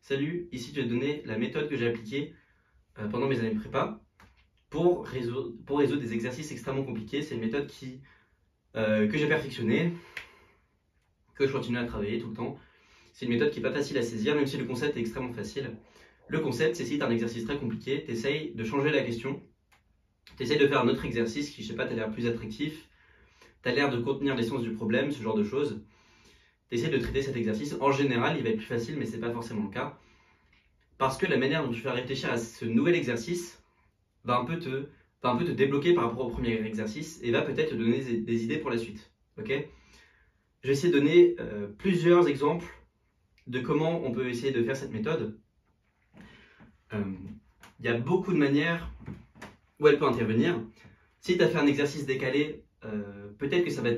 Salut, ici je vais te donner la méthode que j'ai appliquée pendant mes années de prépa pour résoudre des exercices extrêmement compliqués. C'est une méthode que j'ai perfectionnée, que je continue à travailler tout le temps. C'est une méthode qui n'est pas facile à saisir, même si le concept est extrêmement facile. Le concept, c'est si tu as un exercice très compliqué, tu essayes de changer la question, tu essayes de faire un autre exercice qui, je sais pas, t'as l'air plus attractif, tu as l'air de contenir l'essence du problème, ce genre de choses. Tu essaies de traiter cet exercice. En général, il va être plus facile, mais ce n'est pas forcément le cas. Parce que la manière dont tu vas réfléchir à ce nouvel exercice va un peu te débloquer par rapport au premier exercice et va peut-être te donner des idées pour la suite. Okay, je vais essayer de donner plusieurs exemples de comment on peut essayer de faire cette méthode. Il y a beaucoup de manières où elle peut intervenir. Si tu as fait un exercice décalé, peut-être que ça va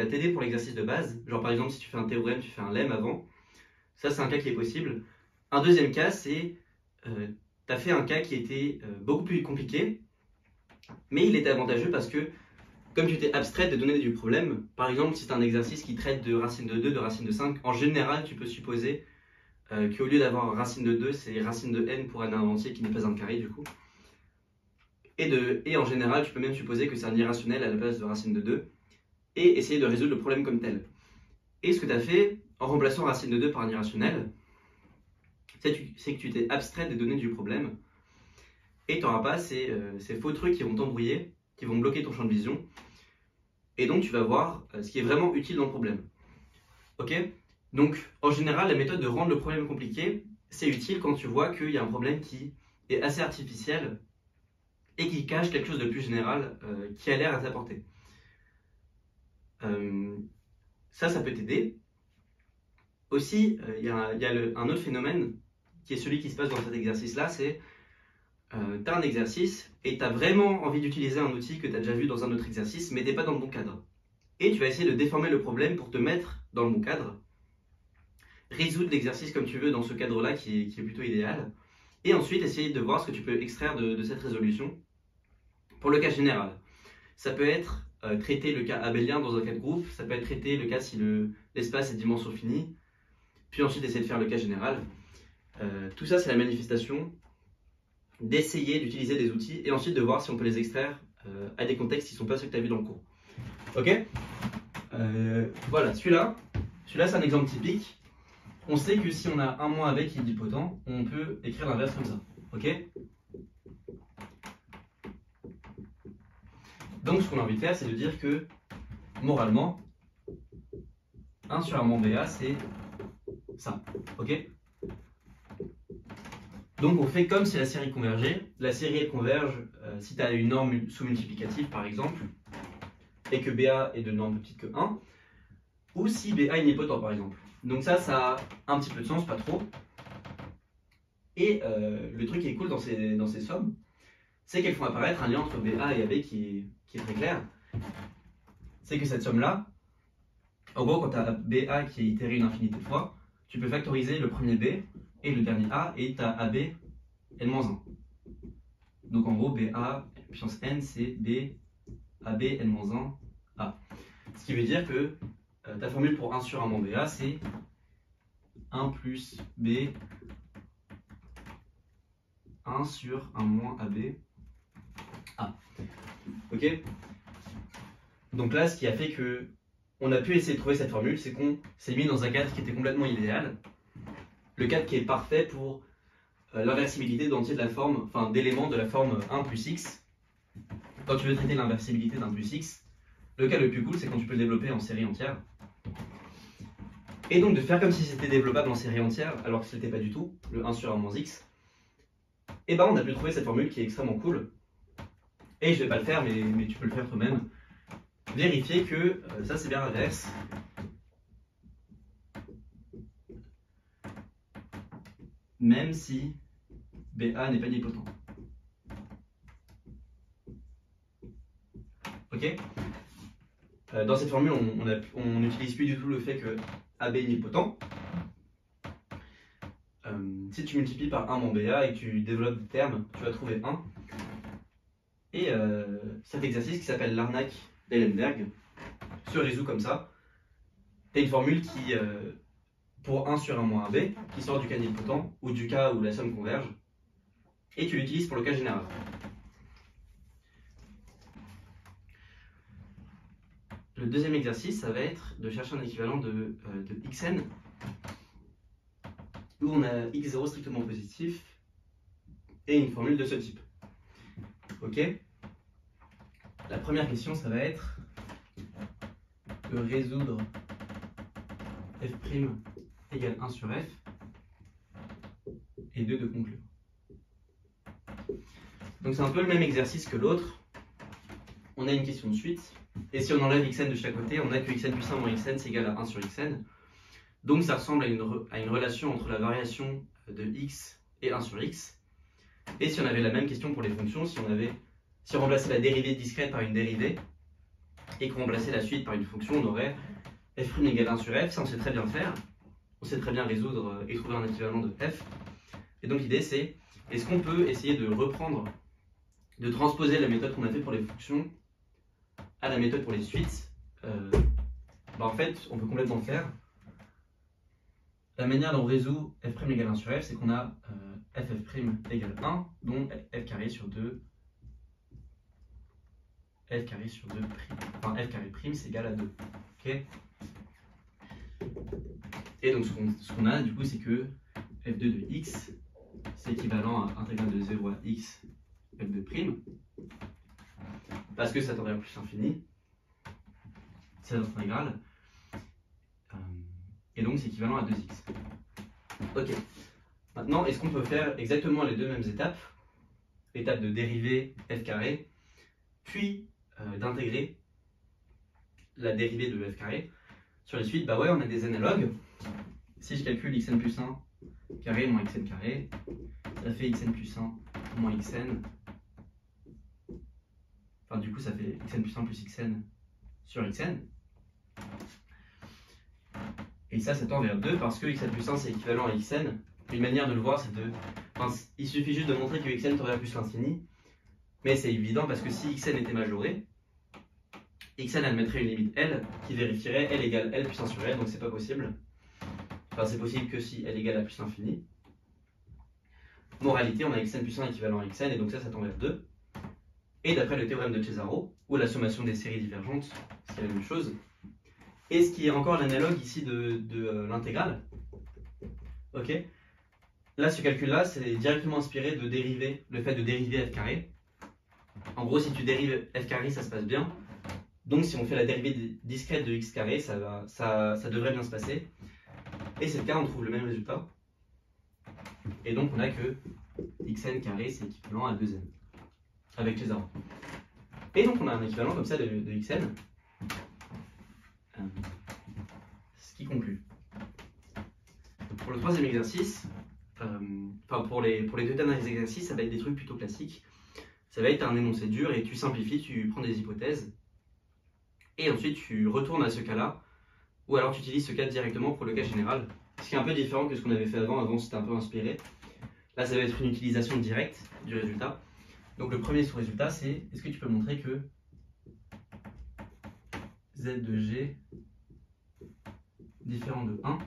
t'aider pour l'exercice de base. Genre par exemple, si tu fais un théorème, tu fais un lemme avant. Ça, c'est un cas qui est possible. Un deuxième cas, c'est tu as fait un cas qui était beaucoup plus compliqué, mais il était avantageux parce que, comme tu t'es abstrait des données du problème, par exemple, si c'est un exercice qui traite de racine de 2, de racine de 5, en général, tu peux supposer qu'au lieu d'avoir racine de 2, c'est racine de n pour n entier qui n'est pas un carré du coup. Et en général, tu peux même supposer que c'est un irrationnel à la place de racine de 2 et essayer de résoudre le problème comme tel. Et ce que tu as fait, en remplaçant racine de 2 par un irrationnel, c'est que tu t'es abstrait des données du problème et tu n'auras pas ces faux trucs qui vont t'embrouiller, qui vont bloquer ton champ de vision. Et donc, tu vas voir ce qui est vraiment utile dans le problème. Ok? Donc, en général, la méthode de rendre le problème compliqué, c'est utile quand tu vois qu'il y a un problème qui est assez artificiel et qui cache quelque chose de plus général qui a l'air à t'apporter. Ça peut t'aider. Aussi, il y a un autre phénomène qui est celui qui se passe dans cet exercice-là, c'est tu as un exercice et tu as vraiment envie d'utiliser un outil que tu as déjà vu dans un autre exercice, mais tu n'es pas dans le bon cadre. Et tu vas essayer de déformer le problème pour te mettre dans le bon cadre, résoudre l'exercice comme tu veux dans ce cadre-là qui est plutôt idéal, et ensuite essayer de voir ce que tu peux extraire de cette résolution pour le cas général. Ça peut être traiter le cas abélien dans un cas de groupe, ça peut être traiter le cas si l'espace est dimension finie, puis ensuite essayer de faire le cas général. Tout ça, c'est la manifestation d'essayer d'utiliser des outils et ensuite de voir si on peut les extraire à des contextes qui ne sont pas ceux que tu as vus dans le cours. Ok, voilà, celui-là c'est un exemple typique. On sait que si on a un moins AB qui est nilpotent, on peut écrire l'inverse comme ça. Ok, donc ce qu'on a envie de faire, c'est de dire que moralement 1 sur 1 moins BA, c'est ça. Ok, donc on fait comme si la série convergeait. La série elle converge si tu as une norme sous-multiplicative par exemple, et que BA est de norme plus petite que 1, ou si BA est nilpotent par exemple. Donc ça a un petit peu de sens, pas trop. Et le truc qui est cool dans ces sommes, c'est qu'elles font apparaître un lien entre BA et AB qui est très clair. C'est que cette somme-là, en gros, quand tu as BA qui est itéré une infinité de fois, tu peux factoriser le premier B et le dernier A, et tu as AB n-1. Donc en gros, BA puissance n, c'est B, AB n-1, A. Ce qui veut dire que ta formule pour 1 sur 1 moins BA, c'est 1 plus B 1 sur 1 moins AB A. Ok? Donc là, ce qui a fait que on a pu essayer de trouver cette formule, c'est qu'on s'est mis dans un cadre qui était complètement idéal. Le cadre qui est parfait pour l'inversibilité d'entiers de la forme, enfin d'éléments de la forme 1 plus x. Quand tu veux traiter l'inversibilité d'un plus x, le cas le plus cool, c'est quand tu peux le développer en série entière. Et donc de faire comme si c'était développable en série entière, alors que ce n'était pas du tout, le 1 sur 1 moins x, et ben on a pu trouver cette formule qui est extrêmement cool. Et je ne vais pas le faire, mais tu peux le faire toi-même. Vérifier que ça c'est bien l'inverse. Même si BA n'est pas nilpotent. Ok, dans cette formule, on n'utilise plus du tout le fait que AB est nilpotent. Si tu multiplies par 1 moins BA et que tu développes des termes, tu vas trouver 1. Et cet exercice qui s'appelle l'arnaque d'Ellenberg se résout comme ça. Tu as une formule pour 1 sur 1 moins 1b, qui sort du cas nilpotent, ou du cas où la somme converge, et tu l'utilises pour le cas général. Le deuxième exercice, ça va être de chercher un équivalent de xn, où on a x0 strictement positif, et une formule de ce type. Ok? La première question, ça va être de résoudre f' égale 1 sur f, et 2 de conclure. Donc c'est un peu le même exercice que l'autre. On a une question de suite, et si on enlève xn de chaque côté, on a que xn plus 1 moins xn c'est égal à 1 sur xn. Donc ça ressemble à une relation entre la variation de x et 1 sur x. Et si on avait la même question pour les fonctions, si on remplaçait la dérivée discrète par une dérivée, et qu'on remplaçait la suite par une fonction, on aurait f' égale 1 sur f, ça on sait très bien faire. On sait très bien résoudre et trouver un équivalent de f. Et donc l'idée c'est, est-ce qu'on peut essayer de reprendre, de transposer la méthode qu'on a fait pour les fonctions à la méthode pour les suites? En fait, on peut complètement faire. La manière dont on résout f' égale 1 sur f, c'est qu'on a ff' égale 1, dont f carré sur 2, f carré sur 2 prime. Enfin, f carré prime, c'est égal à 2. Ok? Et donc, ce qu'on a, du coup, c'est que f2 de x, c'est équivalent à intégrale de 0 à x f2 prime, parce que ça tend vers plus l'infini. C'est notre intégrale. Et donc, c'est équivalent à 2x. Ok. Maintenant, est-ce qu'on peut faire exactement les deux mêmes étapes? L'étape de dériver f carré, puis d'intégrer la dérivée de f carré sur les suites. Bah ouais, on a des analogues. Si je calcule xn plus 1 carré moins xn carré, ça fait xn plus 1 moins xn. Enfin, du coup, ça fait xn plus 1 plus xn sur xn. Et ça tend vers 2 parce que xn plus 1 c'est équivalent à xn. Une manière de le voir, c'est de. Enfin, il suffit juste de montrer que xn tend vers plus l'infini. Mais c'est évident parce que si xn était majoré, xn admettrait une limite L qui vérifierait L égale L plus 1 sur L, donc c'est pas possible. Enfin, c'est possible que si L égale à plus l'infini. Moralité, on a xn plus 1 équivalent à xn, et donc ça tend vers 2. Et d'après le théorème de Cesaro, ou la sommation des séries divergentes, c'est la même chose. Et ce qui est encore l'analogue ici de l'intégrale. Ok. Là, ce calcul-là, c'est directement inspiré de dériver, le fait de dériver f carré. En gros, si tu dérives f carré, ça se passe bien. Donc, si on fait la dérivée discrète de x carré, ça devrait bien se passer. Et c'est le cas, on trouve le même résultat. Et donc, on a que xn carré, c'est équivalent à 2n. Avec les arbres. Et donc, on a un équivalent comme ça de xn. Ce qui conclut. Pour le troisième exercice, pour les deux derniers exercices, ça va être des trucs plutôt classiques. Ça va être un énoncé dur et tu simplifies, tu prends des hypothèses. Et ensuite, tu retournes à ce cas-là, ou alors tu utilises ce cas directement pour le cas général. Ce qui est un peu différent que ce qu'on avait fait avant. Avant, c'était un peu inspiré. Là, ça va être une utilisation directe du résultat. Donc, le premier sous-résultat, c'est est-ce que tu peux montrer que z de g différent de 1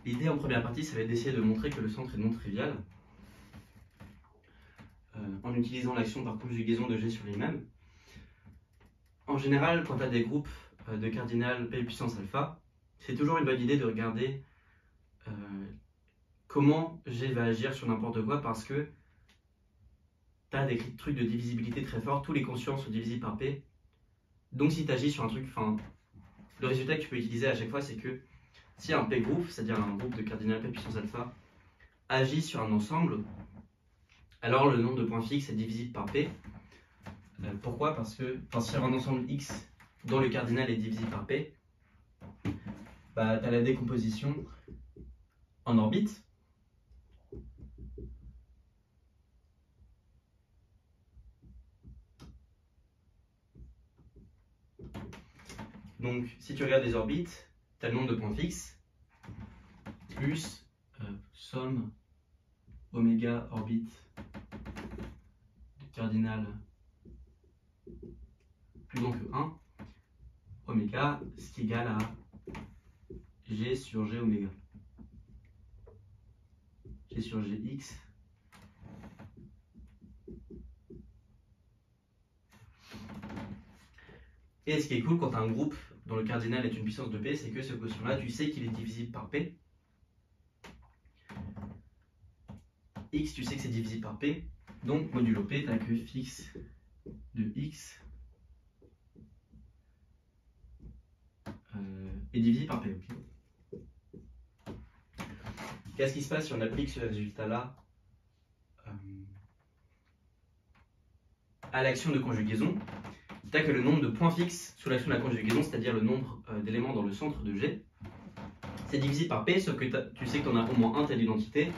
L'idée en première partie, ça va être d'essayer de montrer que le centre est non trivial en utilisant l'action par conjugaison de G sur lui-même. En général, quand tu as des groupes de cardinal P puissance alpha, c'est toujours une bonne idée de regarder comment G va agir sur n'importe quoi parce que tu as des trucs de divisibilité très forts, tous les quotients sont divisibles par P. Donc si tu agis sur un truc, le résultat que tu peux utiliser à chaque fois, c'est que si un P groupe, c'est-à-dire un groupe de cardinal P puissance alpha, agit sur un ensemble, alors le nombre de points fixes est divisible par P. Pourquoi? Parce que si un ensemble X dont le cardinal est divisible par P, bah, tu as la décomposition en orbite. Donc, si tu regardes les orbites, tu as le nombre de points fixes, plus somme oméga orbite cardinal plus grand que 1, oméga, ce qui est égal à G sur G oméga. G sur Gx. Et ce qui est cool quand tu as un groupe dont le cardinal est une puissance de P, c'est que ce quotient-là, tu sais qu'il est divisible par P. X, tu sais que c'est divisible par P. Donc, modulo P, tu n'as que fixe de X est divisé par P. Okay. Qu'est-ce qui se passe si on applique ce résultat-là à l'action de conjugaison? Tu as que le nombre de points fixes sous l'action de la conjugaison, c'est-à-dire le nombre d'éléments dans le centre de G, c'est divisé par P, sauf que tu sais que tu en as au moins un telle identité,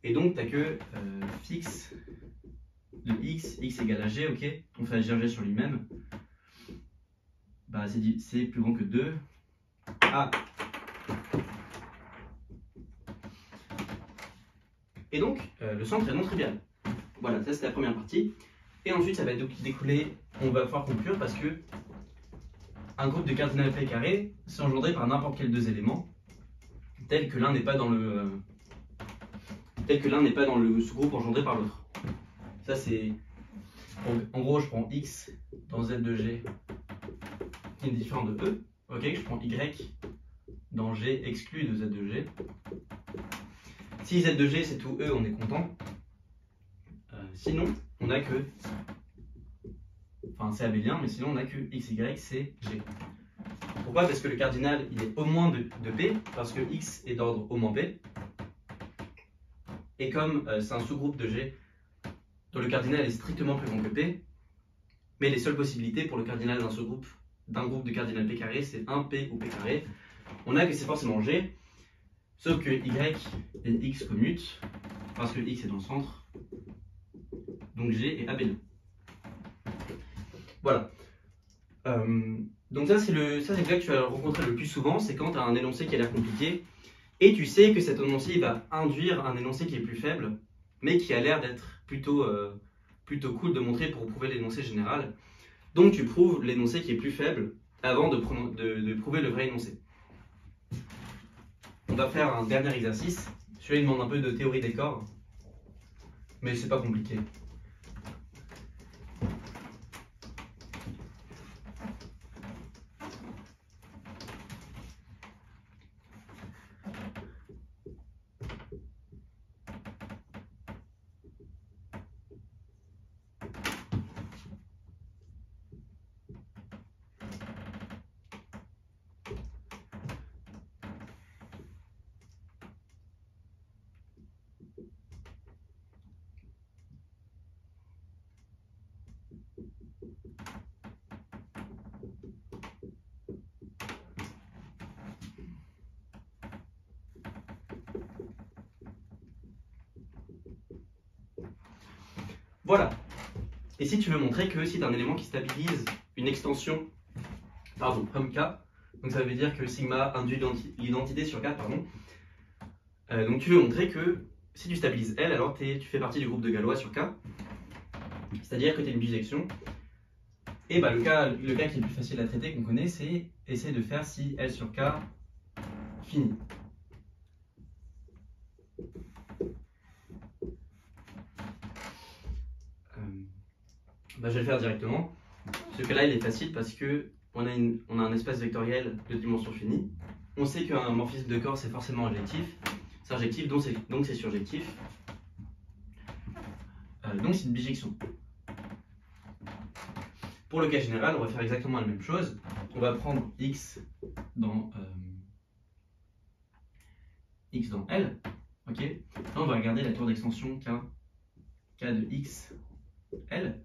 et donc tu n'as que fixe de X égale à G, ok? On fait agir G sur lui-même, bah, c'est plus grand que 2. Ah. Et donc, le centre est non trivial. Voilà, ça c'est la première partie. Et ensuite, ça va découler, on va pouvoir conclure parce que un groupe de cardinal P carré, c'est engendré par n'importe quel deux éléments, tel que l'un n'est pas dans le sous-groupe engendré par l'autre. Ça c'est, en gros, je prends X dans Z de G qui est différent de E. Ok, je prends Y dans G exclu de Z de G. Si Z de G c'est tout E, on est content. Sinon, on a que, enfin c'est abélien, mais sinon on a que X, Y, c'est G. Pourquoi? Parce que le cardinal il est au moins de P, parce que X est d'ordre au moins P. Et comme c'est un sous-groupe de G dont le cardinal est strictement plus grand que P, mais les seules possibilités pour le cardinal d'un sous-groupe d'un groupe de cardinal P carré, c'est 1P ou P carré, on a que c'est forcément G, sauf que Y et X commutent, parce que X est dans le centre, donc G est abélien. Voilà. Donc ça c'est le cas que tu vas rencontrer le plus souvent, c'est quand tu as un énoncé qui a l'air compliqué, et tu sais que cet énoncé il va induire un énoncé qui est plus faible, mais qui a l'air d'être plutôt cool de montrer pour prouver l'énoncé général. Donc tu prouves l'énoncé qui est plus faible avant de prouver le vrai énoncé. On va faire un dernier exercice. Celui-là il demande un peu de théorie des corps, mais c'est pas compliqué. Voilà. Et si tu veux montrer que si tu as un élément qui stabilise une extension, pardon, from K, donc ça veut dire que sigma induit l'identité sur K, pardon. Donc tu veux montrer que si tu stabilises L, alors tu fais partie du groupe de Galois sur K, c'est-à-dire que tu as une bijection. Et bah, le cas qui est le plus facile à traiter, qu'on connaît, c'est essayer de faire si L sur K finit. Bah, je vais le faire directement. Ce cas-là, il est facile parce que on a un espace vectoriel de dimension finie. On sait qu'un morphisme de corps, c'est forcément injectif. C'est injectif, donc c'est surjectif. Donc c'est une bijection. Pour le cas général, on va faire exactement la même chose. On va prendre X dans L. Ok. Là, on va regarder la tour d'extension K de X, L.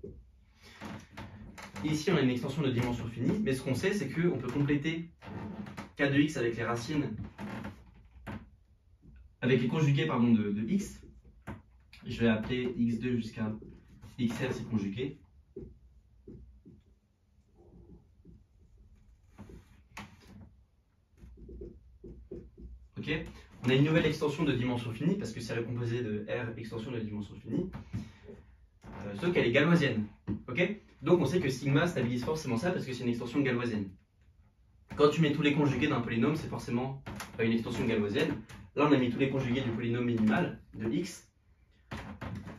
Ici, on a une extension de dimension finie, mais ce qu'on sait, c'est qu'on peut compléter K de X avec les racines, avec les conjugués pardon, de X. Je vais appeler X2 jusqu'à XL, c'est conjugué. Ok, on a une nouvelle extension de dimension finie parce que c'est recomposé de R extension de dimension finie, sauf qu'elle est galoisienne. Ok, donc on sait que sigma stabilise forcément ça parce que c'est une extension galoisienne. Quand tu mets tous les conjugués d'un polynôme, c'est forcément une extension galoisienne. Là, on a mis tous les conjugués du polynôme minimal de x.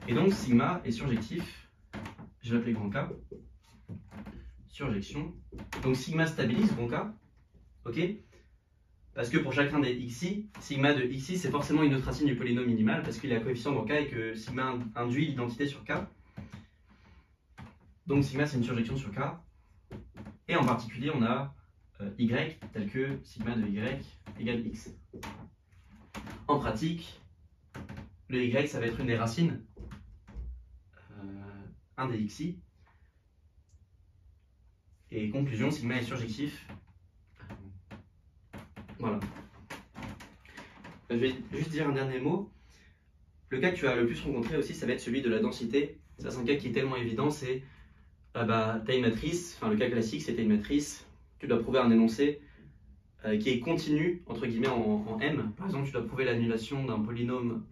Et donc, sigma est surjectif. Je vais l'appeler grand K. Surjection. Donc, sigma stabilise grand K. Ok? Parce que pour chacun des xi, sigma de xi, c'est forcément une autre racine du polynôme minimal parce qu'il a coefficient dans K et que sigma induit l'identité sur K. Donc, sigma, c'est une surjection sur K. Et en particulier, on a y tel que sigma de y égale x. En pratique, le y, ça va être une des racines, un des xi. Et conclusion, sigma est surjectif. Voilà. Je vais juste dire un dernier mot. Le cas que tu as le plus rencontré aussi, ça va être celui de la densité. Ça, c'est un cas qui est tellement évident, c'est tu as une matrice, enfin le cas classique, c'était une matrice. Tu dois prouver un énoncé qui est continu, entre guillemets, en M. Par exemple, tu dois prouver l'annulation d'un polynôme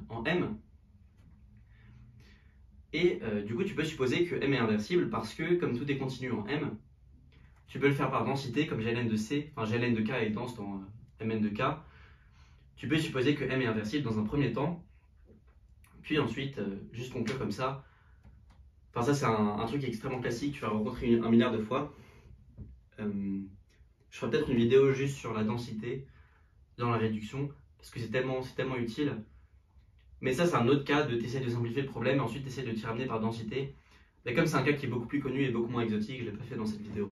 en M. Et du coup, tu peux supposer que M est inversible parce que, comme tout est continu en M, tu peux le faire par densité, comme Gln de C, enfin Gln de K est dense dans Mn de K. Tu peux supposer que M est inversible dans un premier temps, puis ensuite, juste conclure comme ça. Enfin, ça, c'est un truc extrêmement classique, tu vas rencontrer un milliard de fois. Je ferai peut-être une vidéo juste sur la densité dans la réduction, parce que c'est tellement utile. Mais ça, c'est un autre cas de t'essayes de simplifier le problème, et ensuite t'essayes de t'y ramener par densité. Mais comme c'est un cas qui est beaucoup plus connu et beaucoup moins exotique, je ne l'ai pas fait dans cette vidéo.